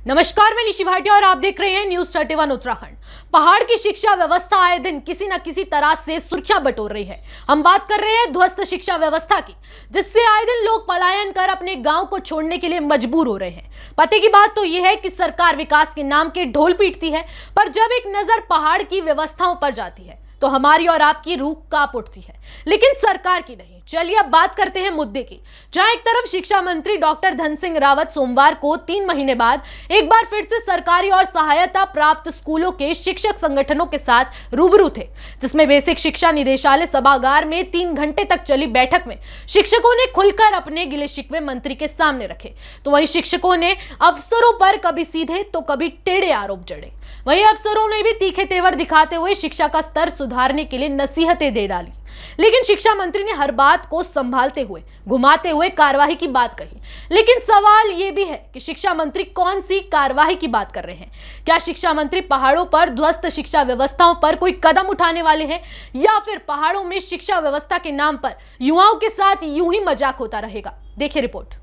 नमस्कार, मैं निशि भाटिया और आप देख रहे हैं न्यूज 31 उत्तराखंड। पहाड़ की शिक्षा व्यवस्था आए दिन किसी न किसी तरह से सुर्खियां बटोर रही है। हम बात कर रहे हैं ध्वस्त शिक्षा व्यवस्था की, जिससे आए दिन लोग पलायन कर अपने गांव को छोड़ने के लिए मजबूर हो रहे हैं। पते की बात तो यह है कि सरकार विकास के नाम के ढोल पीटती है, पर जब एक नजर पहाड़ की व्यवस्थाओं पर जाती है तो हमारी और आपकी रूह कांप उठती है, लेकिन सरकार की नहीं। चलिए अब बात करते हैं मुद्दे की। जहां एक तरफ शिक्षा मंत्री डॉक्टर धन सिंह रावत सोमवार को 3 महीने बाद एक बार फिर से सरकारी और सहायता प्राप्त स्कूलों के शिक्षक संगठनों के साथ रूबरू थे, जिसमें बेसिक शिक्षा निदेशालय सभागार में 3 घंटे तक चली बैठक में शिक्षकों ने खुलकर अपने गिले शिकवे मंत्री के सामने रखे। तो वहीं शिक्षकों ने अफसरों पर कभी सीधे तो कभी टेढ़े आरोप जड़े। वहीं अफसरों ने भी तीखे तेवर दिखाते हुए शिक्षा का स्तर सुधारने के लिए नसीहतें दे डाली, लेकिन शिक्षा मंत्री ने हर बात को संभालते हुए घुमाते हुए कार्रवाई की बात कही। लेकिन सवाल यह भी है कि शिक्षा मंत्री कौन सी कार्रवाई की बात कर रहे हैं। क्या शिक्षा मंत्री पहाड़ों पर ध्वस्त शिक्षा व्यवस्थाओं पर कोई कदम उठाने वाले हैं, या फिर पहाड़ों में शिक्षा व्यवस्था के नाम पर युवाओं के साथ यूं ही मजाक होता रहेगा? देखिए रिपोर्ट।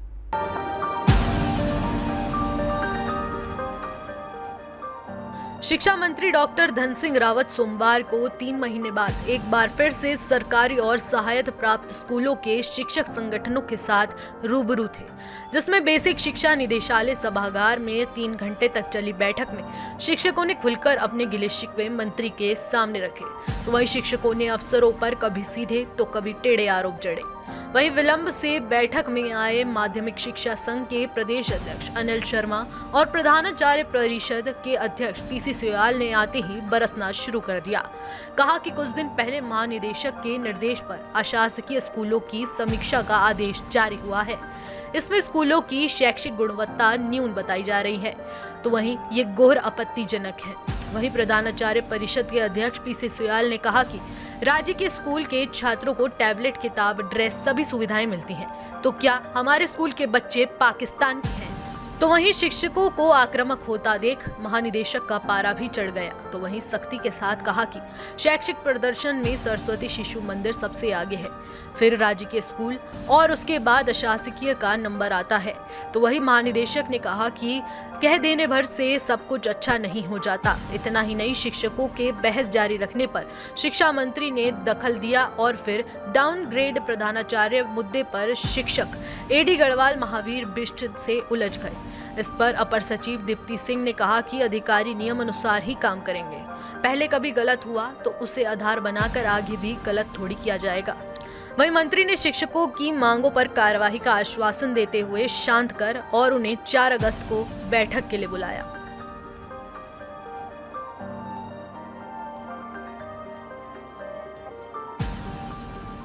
शिक्षा मंत्री डॉक्टर धन सिंह रावत सोमवार को 3 महीने बाद एक बार फिर से सरकारी और सहायता प्राप्त स्कूलों के शिक्षक संगठनों के साथ रूबरू थे, जिसमें बेसिक शिक्षा निदेशालय सभागार में 3 घंटे तक चली बैठक में शिक्षकों ने खुलकर अपने गिले शिकवे मंत्री के सामने रखे। तो वहीं शिक्षकों ने अफसरों पर कभी सीधे तो कभी टेढ़े आरोप जड़े। वहीं विलंब से बैठक में आए माध्यमिक शिक्षा संघ के प्रदेश अध्यक्ष अनिल शर्मा और प्रधानाचार्य परिषद के अध्यक्ष पीसी सोयाल ने आते ही बरसना शुरू कर दिया। कहा कि कुछ दिन पहले महानिदेशक के निर्देश पर अशासकीय स्कूलों की समीक्षा का आदेश जारी हुआ है। इसमें स्कूलों की शैक्षिक गुणवत्ता न्यून बताई जा रही है, तो वहीं ये घोर आपत्तिजनक है। वहीं प्रधानाचार्य परिषद के अध्यक्ष पीसी सोयाल ने कहा कि राज्य के स्कूल के छात्रों को टैबलेट, किताब, ड्रेस सभी सुविधाएं मिलती हैं, तो क्या हमारे स्कूल के बच्चे पाकिस्तान के हैं? तो वहीं शिक्षकों को आक्रामक होता देख महानिदेशक का पारा भी चढ़ गया। तो वहीं सख्ती के साथ कहा कि शैक्षिक प्रदर्शन में सरस्वती शिशु मंदिर सबसे आगे है, फिर राज्य के स्कूल और उसके बाद अशासकीय का नंबर आता है। तो वहीं महानिदेशक ने कहा कि कह देने भर से सब कुछ अच्छा नहीं हो जाता। इतना ही नहीं, शिक्षकों के बहस जारी रखने पर शिक्षा मंत्री ने दखल दिया और फिर डाउनग्रेड प्रधानाचार्य मुद्दे पर शिक्षक एडी गढ़वाल महावीर बिष्ट से उलझ गए। इस पर अपर सचिव दीप्ति सिंह ने कहा कि अधिकारी नियम अनुसार ही काम करेंगे। पहले कभी गलत हुआ तो उसे आधार बनाकर आगे भी गलत थोड़ी किया जाएगा। वहीं मंत्री ने शिक्षकों की मांगों पर कार्यवाही का आश्वासन देते हुए शांत कर और उन्हें 4 अगस्त को बैठक के लिए बुलाया।